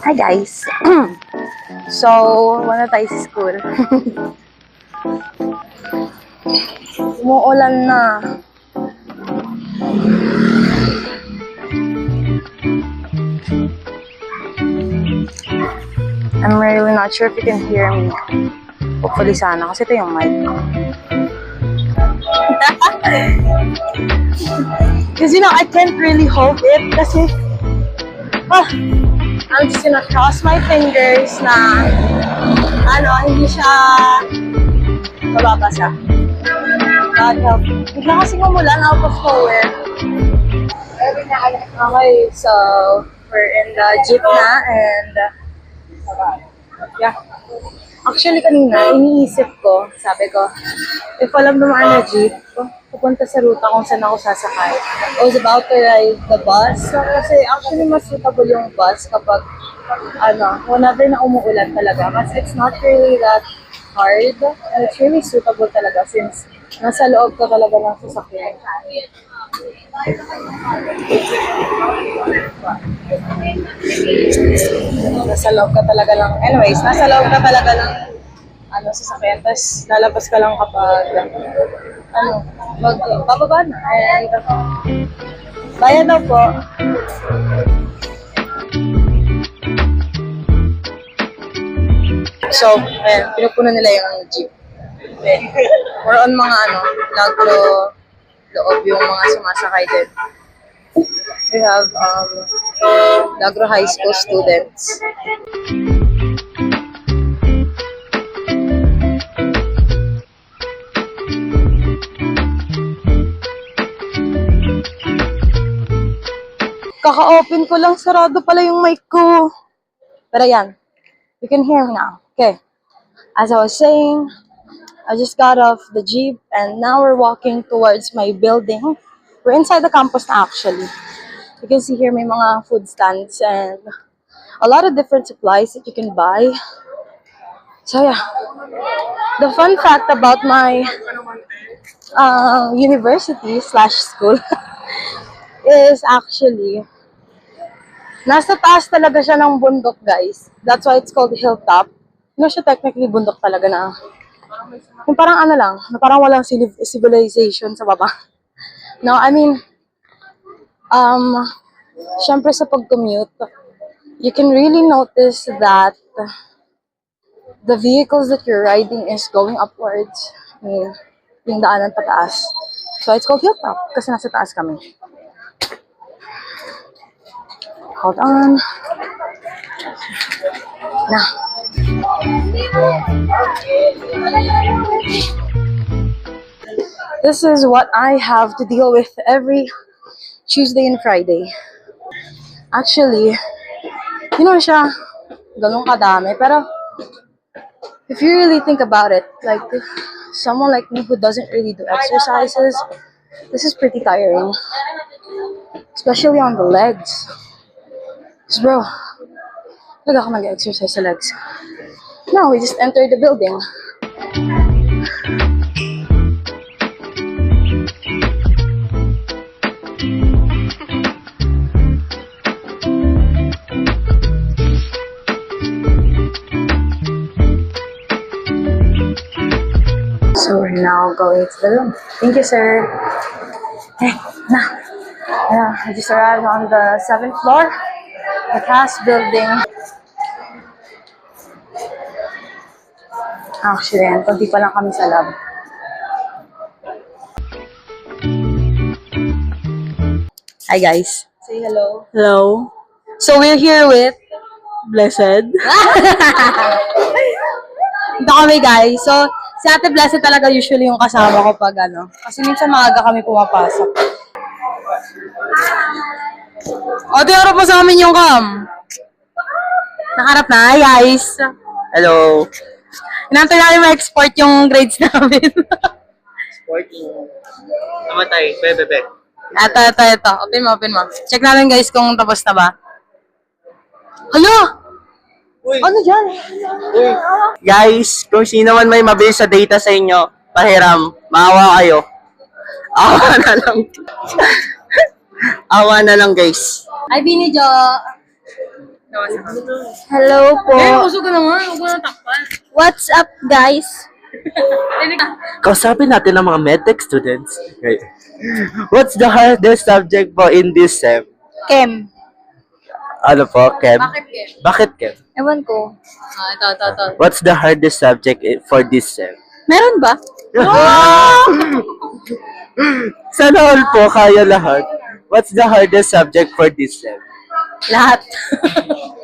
Hi guys! So, wala tayo sa school. Umuulan na. I'm really not sure if you can hear me. Hopefully sana, kasi ito yung mic. Because I can't really hold it kasi I'm just gonna cross my fingers na hindi siya mababasa. God help. Bigla kasing umulan out of nowhere. Okay, so we're in the jeep na and yeah. Actually kanina, iniisip ko, sabi ko, if walang dumaan na jeep, pupunta sa ruta kung saan ako sasakay. I was about to ride the bus. So, kasi actually mas suitable yung bus kapag, whenever na umuulan talaga. Kasi it's not really that hard. And it's really suitable talaga since nasa loob ka talaga ng sasakyan. Nasa loob ka talaga lang. Anyways, nasa loob ka talaga lang sasakyan. Tapos lalabas ka lang kapag bababa na. And bayan na po. So, ayan, pinupuno nila yung jeep. More on mga loob yung mga sumasakay din. We have Lagro High School students. Kaka-open ko lang, sarado pala yung mic ko. Pero yan, you can hear me now. Okay. As I was saying, I just got off the jeep and now we're walking towards my building. We're inside the campus na actually. You can see here may mga food stands and a lot of different supplies that you can buy. So yeah, the fun fact about my university/school is actually nasa taas talaga siya ng bundok, guys. That's why it's called hilltop. Hindi siya technically bundok talaga na. Yung parang lang, na parang walang civilization sa baba. No, I mean, syempre sa pag-commute, you can really notice that the vehicles that you're riding is going upwards. I mean, yung daanan pataas. So it's called hilltop kasi nasa taas kami. Hold on. Nah. This is what I have to deal with every Tuesday and Friday. Actually, siya ganun kadami. Pero, if you really think about it, like, someone like me who doesn't really do exercises, this is pretty tiring. Especially on the legs. Because bro, talaga ako mag-exercise sa legs. Now, we just entered the building. So we're now going to the room. Thank you, sir. Okay, now. I just arrived on the 7th floor. The CAS building. Actually, konti pa lang kami sa lab. Hi guys. Say hello. Hello. So we're here with Blessed. Ito kami guys. So si Ate Blessed talaga usually yung kasama ko pag kasi minsan maaga kami pumapasok. Ate, harap mo sa amin yung cam. Nakarap na, hi guys. Hello. Inantay namin ma-export yung grades namin. Sporting. Namatay. Bebe. Ito. Open mo. Check namin guys kung tapos na ba. Hala! Uy. Ano dyan? Uy. Guys, kung sino man may mabilis sa data sa inyo, pahiram, maawa kayo. Awa na lang. Awa na lang guys. Ay, Bini Jo. Hello po. Uso ka naman. Huwag mo nang takpan. What's up, guys? Kausapin natin ang mga medtech students. Okay. What's the hardest subject po in this sem? Kem. Ano po, Kem? Bakit, Kem? Bakit, Kem? Ewan ko. Ito. What's the hardest subject for this sem? Meron ba? Sana all po, kaya lahat. What's the hardest subject for this sem? Lahat.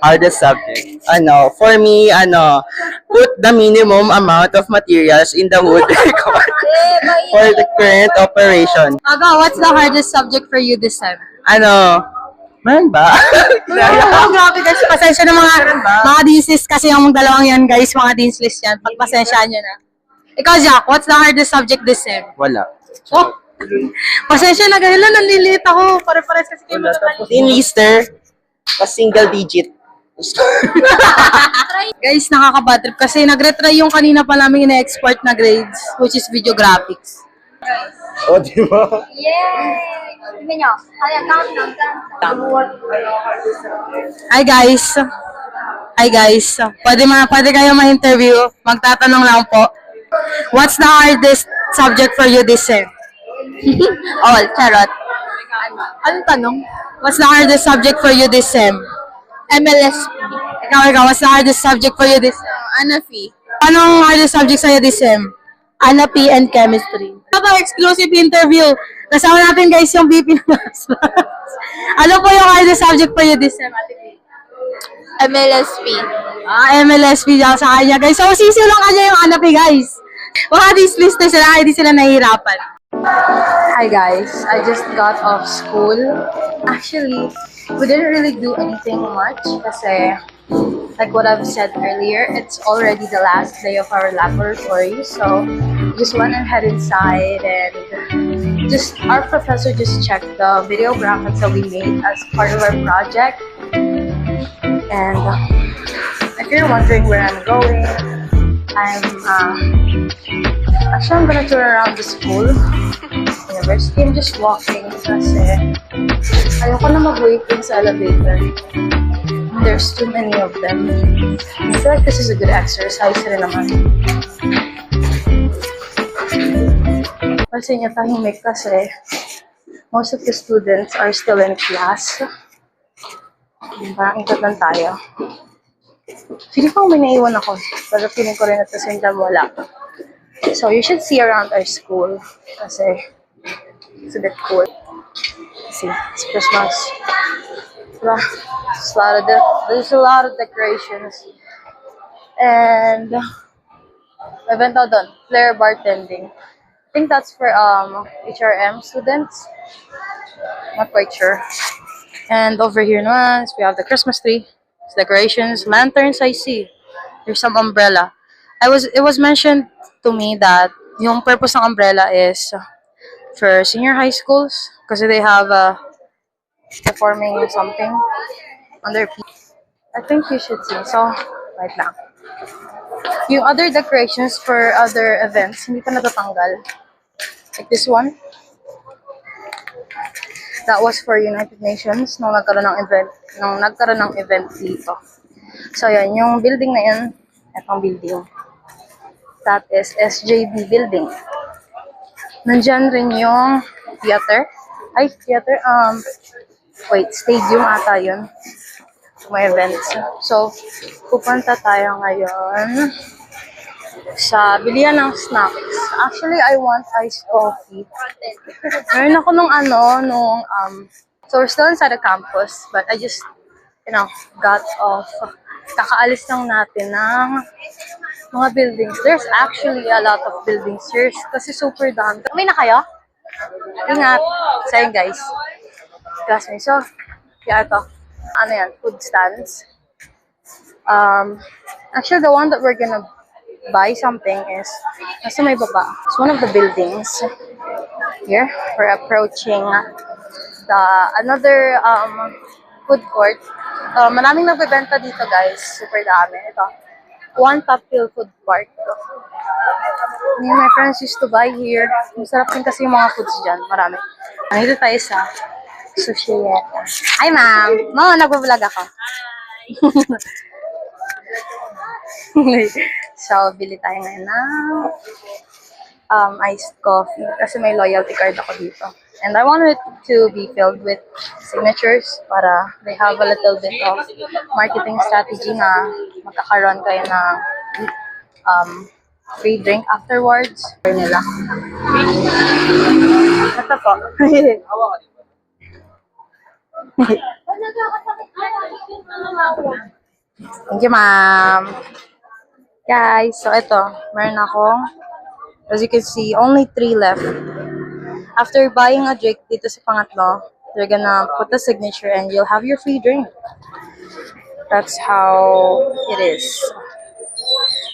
Hardest subject? For me, put the minimum amount of materials in the wood required for the current operation. Aga, what's the hardest subject for you this time? Man ba? Oh, grabe guys. Pasensya na mga dean's list kasi yung dalawang yan guys. Mga dean's list yan. Pagpasensyaan nyo na. Ikaw, Jack, what's the hardest subject this sem? Wala. Oh, pasensya na gahila. Nanliliit ako. Pare-pares kasi kayo mga In Easter, single digit. Guys, nakaka-bad trip kasi nag-retry yung kanina pa namin ina-export na grades, which is video graphics. O, di ba? Yay! Tingnan nyo. Ayan, countdown. Hi guys. Hi guys. Pwede kayo ma-interview. Magtatanong lang po. What's the hardest subject for you this sem? All, charot. Anong tanong? What's the hardest subject for you this sem? MLSP. Ikaw, what's the hardest subject for you this sem? Anafi. Anong hardest subject sa'yo this sem? Anapi and chemistry. Exclusive interview. Kasama natin guys yung VP ng Ano po yung hardest subject for you this sem, Ate P? MLSP. MLSP daw sa kanya guys. So, sisiw lang kanya yung Anapi guys. Baka dislist na sila, hindi sila nahihirapan. Hi guys, I just got off school. Actually, we didn't really do anything much kasi like what I've said earlier, it's already the last day of our laboratory. So, just went and head inside and our professor just checked the video graphics that we made as part of our project. And if you're wondering where I'm going, I'm gonna tour around the school, university. I'm just walking kasi ayoko na mag-wait din sa elevator. There's too many of them. I feel like this is a good exercise rin naman. Kasi niya tahimik kasi most of the students are still in class. Parang ikot lang tayo. Feeling ko may naiwan ako. Pero feeling ko rin at the same time wala. So you should see around our school kasi it's a bit cool. See, it's Christmas. Diba? There's a lot of decorations. And event out done. Flare bartending. I think that's for HRM students. Not quite sure. And over here naman, we have the Christmas tree. It's decorations, lanterns I see. There's some umbrella. It was mentioned to me that yung purpose ng umbrella is for senior high schools kasi they have performing something on their feet. I think you should see. So, right now. Yung other decorations for other events, hindi pa natatanggal. Like this one. That was for United Nations nung nagkaroon ng event dito. So, yan. Yung building na yan, etong building. That is SJB building. Nandyan rin yung theater. Stadium ata yun. May events. So, pupunta tayo ngayon sa bilihan ng snacks. Actually, I want iced coffee. Meron ako so we're still inside the campus, but I just, got off. Kakaalis lang natin ng mga buildings. There's actually a lot of buildings here kasi super dami. May na kayo? Ingat. So yun guys. Classmates. So, ito. Ano yan? Food stands. Actually, the one that we're gonna buy something is nasa may baba. It's one of the buildings. Here, we're approaching another food court. Maraming nagbebenta dito guys. Super dami. Ito. One Top Hill Food Park. Me and my friends used to buy here. Masarap din kasi yung mga foods dyan. Marami. Nandito tayo sa Sushi Yeta. Hi ma'am! Nagbablog ako. So, bili tayo ngayon ng iced coffee kasi may loyalty card ako dito. And I want it to be filled with signatures para they have a little bit of marketing strategy na magkakaroon kayo ng free drink afterwards. Nila. Ito po. Thank you, ma'am. Guys, so ito, meron akong, as you can see, only 3 left. After buying a drink dito sa pangatlo, they're gonna put a signature and you'll have your free drink. That's how it is.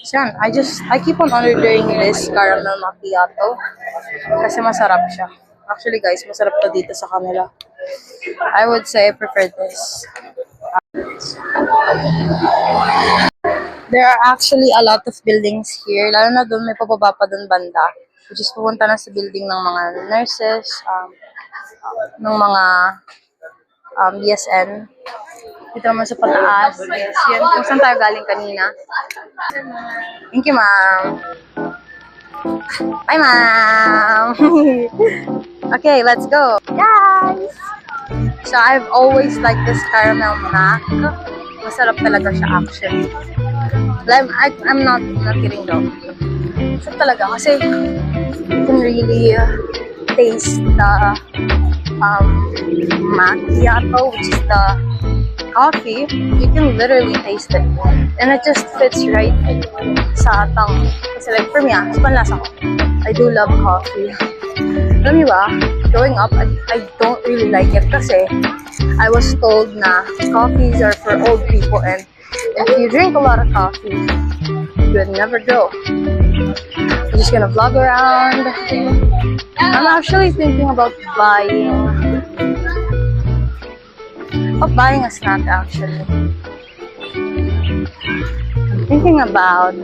So yan, I keep on ordering this caramel macchiato kasi masarap siya. Actually guys, masarap to dito sa kanila. I would say I prefer this. There are actually a lot of buildings here, lalo na doon may pababa pa doon banda, which is pupunta na sa building ng mga nurses, ng mga BSN. Dito naman sa pataas. Yes, yan. Kung saan tayo galing kanina. Thank you, ma'am. Bye, ma'am. Okay, let's go. Guys! So, I've always liked this caramel mac. Masarap talaga siya, actually. I'm not kidding though. Masarap talaga kasi you can really taste the macchiato, which is the coffee. You can literally taste it. And it just fits right sa tang. Kasi like for me, sa panlasa ko, I do love coffee. Alam niyo ba, growing up, I don't really like it kasi I was told na coffees are for old people and if you drink a lot of coffee, you would never grow. You're just gonna vlog around. I'm actually thinking about buying a snack actually. I'm thinking about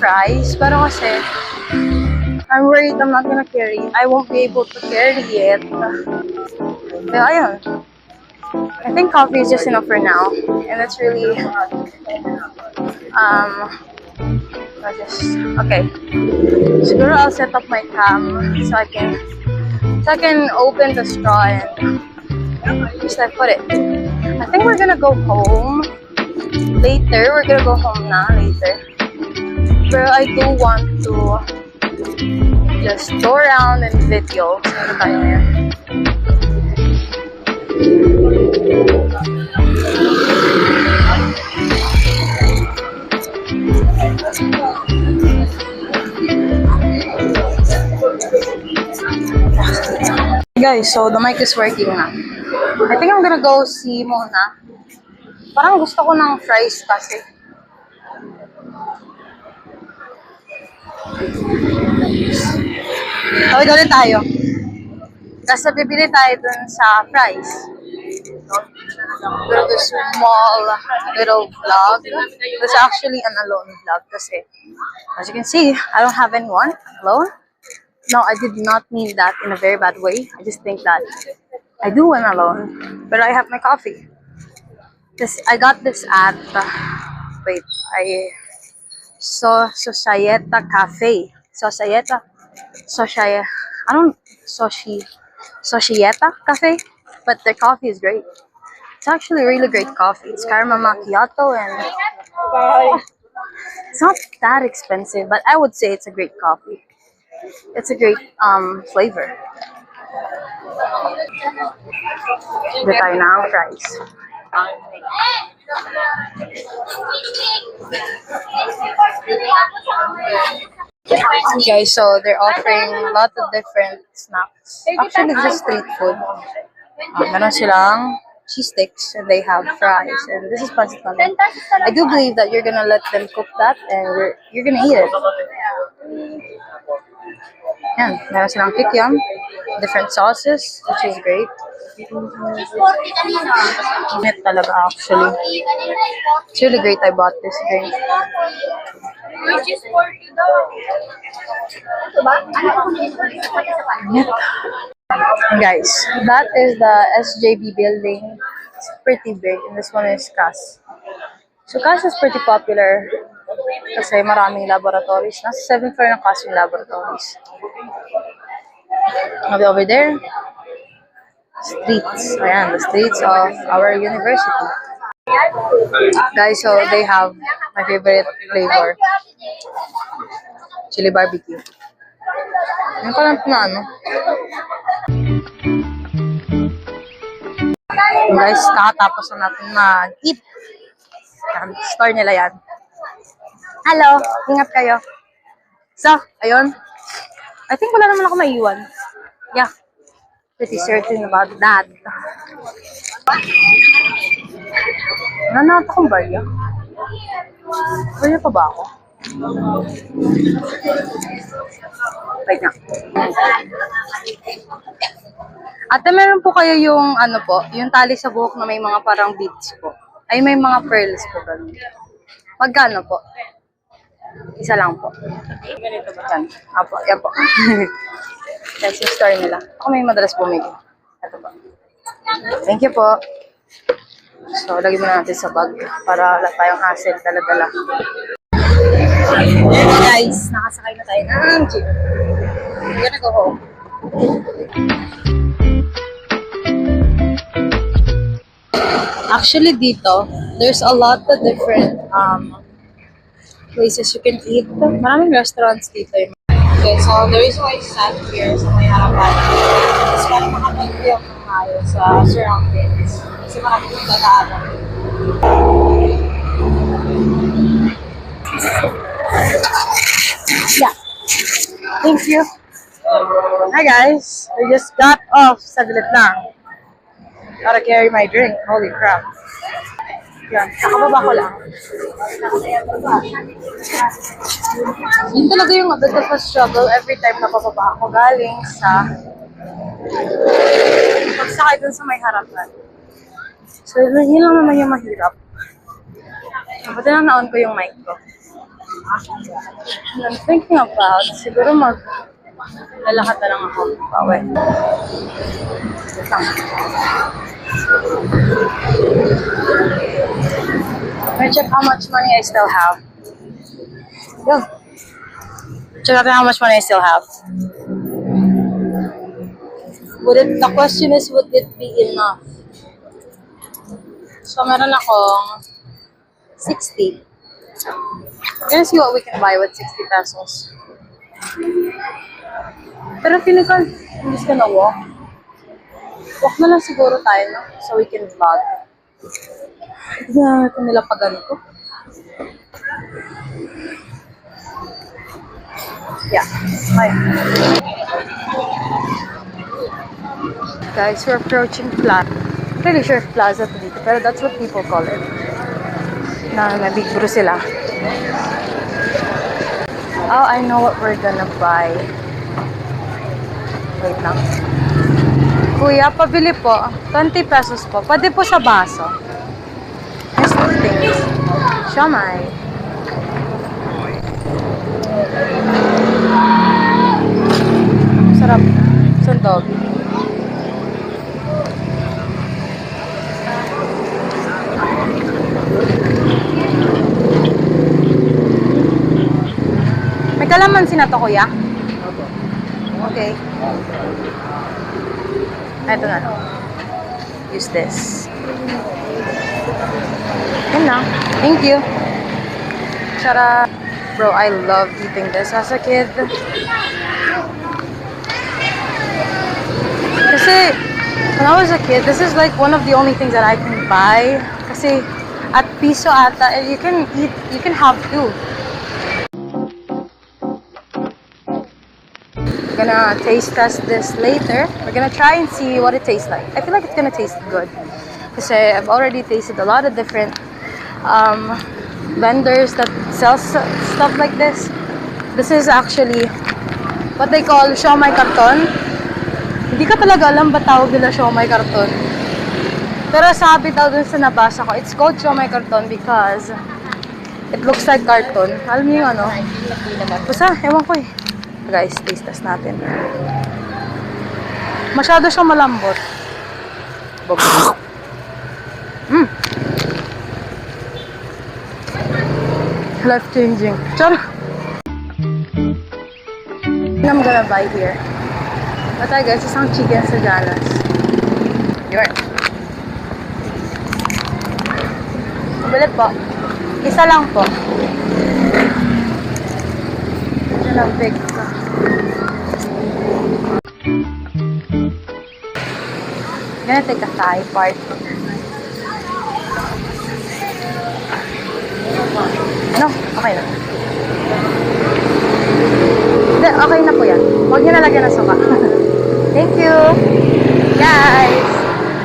fries, pero kasi I'm worried I'm not gonna carry. I won't be able to carry it. Pero ayun. I think coffee is just enough for now. And it's really okay. Siguro I'll set up my cam so I can open the straw and just like put it. I think we're gonna go home later. We're gonna go home na later. Pero I do want to just go around and video. Ano tayo ngayon? Guys, so the mic is working na. I think I'm gonna go see muna. Parang gusto ko ng fries kasi. Tawid ulit tayo. Kasi bibili tayo dun sa fries. Pero the small little vlog. It's actually an alone vlog kasi as you can see, I don't have anyone alone. No, I did not mean that in a very bad way. I just think that I do when alone. But I have my coffee. I got this at Societa Cafe. Societa Cafe. But their coffee is great. It's actually really great coffee. It's caramel macchiato and it's not that expensive, but I would say it's a great coffee. It's a great flavor. Bili tayo ng fries. Guys, so they're offering a lot of different snacks. Actually, just street food. Meron silang cheese sticks and they have fries. And this is pancit canton. I do believe that you're gonna let them cook that and you're gonna eat it. Yan, meron silang kikiam, different sauces, which is great. Init talaga actually. It's really great I bought this drink. Init. Guys, that is the SJB building. pretty big, and this one is CAS. So CAS is pretty popular kasi maraming laboratories. Nasa 7th floor ng CAS yung laboratories. Maybe over there, streets. Ayan, the streets of our university. Guys, so they have my favorite flavor. Chili barbecue. Ano pa lang na ano? Guys, kakatapos na natin mag-eat. Store nila yan. Hello, ingat kayo. So, ayun. I think wala naman ako maiwan. Yeah, pretty certain about that. Nanata akong barya. Barya pa ba ako? Wait na. Ate, meron po kayo yung ano po, yung tali sa buhok na may mga parang beads po. Ay, may mga pearls po. Ganun. Magkano po? Isa lang po. Yan. Apo, yan po. That's yung store nila. Ako may madalas bumili. Ito po. Thank you po. So, lagyan muna natin sa bag para wala tayong hassle, dala-dala. There guys, nakasakay na tayo ng jeep. We're gonna go home. Actually, dito, there's a lot of different places you can eat. Maraming restaurants dito. Okay, so the reason why I sat here sa may harapan is para makapag-view ng tayo sa surroundings. Kasi maraming yung dadaanan. Yeah. Thank you. Hi guys. We just got off. Saglit lang. Gotta carry my drink. Holy crap. Yan. Nakababa ko lang. Yun talaga yung a bit of a struggle every time na pababa ako galing sa pagsakay dun sa may harapan. So, yun lang naman yung mahirap. Buti lang na-on ko yung mic ko. And I'm thinking about, siguro lalakad na lang ako. Bawi. Let me check how much money I still have. Go. Check out how much money I still have. The question is, would it be enough? So, meron akong 60. We're gonna see what we can buy with 60 pesos. Pero feeling ko, I'm just gonna walk. Walk na lang siguro tayo, no? So we can vlog. Hindi na natin nila pa ganito. Yeah. Bye. Guys, we're approaching Plaza. Pretty sure Plaza to dito, pero that's what people call it. Na may big bro sila. Oh, I know what we're gonna buy. Wait lang. Kuya, pabili po. 20 pesos po. Pwede po sa baso. Nice things. Siomai. Sarap. Sundog. May kalamansi na to, kuya? Okay. Ito na. Use this. Yun na. Thank you. Sarap. Bro, I love eating this as a kid. Kasi, when I was a kid, this is like one of the only things that I can buy. Kasi, at piso ata, you can eat, you can have two. We're gonna taste test this later. We're gonna try and see what it tastes like. I feel like it's gonna taste good. Kasi I've already tasted a lot of different vendors that sell stuff like this. This is actually what they call siomai karton. Hindi ka talaga alam ba tawag nila siomai karton. Pero sabi daw dun sa nabasa ko, it's called siomai karton because it looks like carton. Alam niyo yung ano? Basta, ewan ko eh. Guys, taste test natin. Masyado siyang malambot. Life-changing. Char! I'm gonna buy here. But I guess isang chicken sa Jalas. Yun. Bili po. Isa lang po. Ito na big ka. Gonna take a thigh part. No, okay na. Hindi, okay na po yan. Huwag niyo nalagyan ng suka. Thank you! Guys!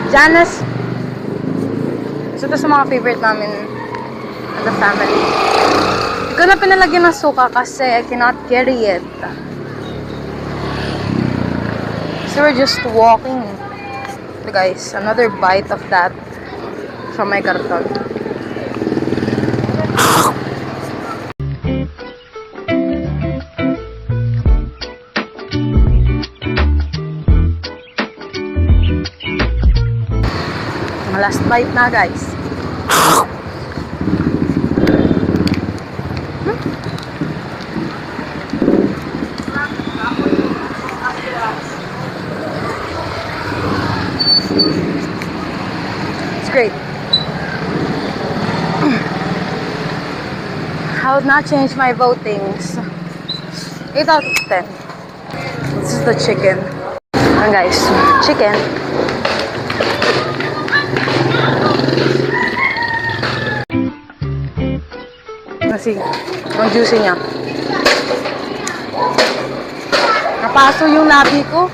Janice! So, ito sa mga favorite namin of the family. Hindi ko na pinalagyan ng suka kasi I cannot carry it. So, we're just walking. So, guys, another bite of that from my karton. Last bite na, guys. It's great. I would not change my votings. 8 out of 10. This is the chicken. And guys, chicken. Kasi, ang juicy niya. Napaso yung labi ko.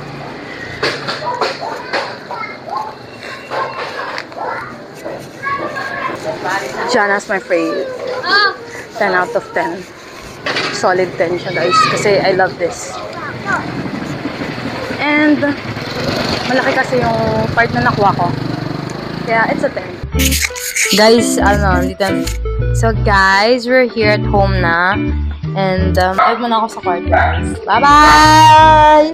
Jana's my favorite. 10 out of 10. Solid 10 siya, guys. Kasi I love this. And, malaki kasi yung part na nakuha ko. Kaya, it's a 10. Guys, So guys, we're here at home na. And, huwag muna ako sa kwarto. Bye-bye!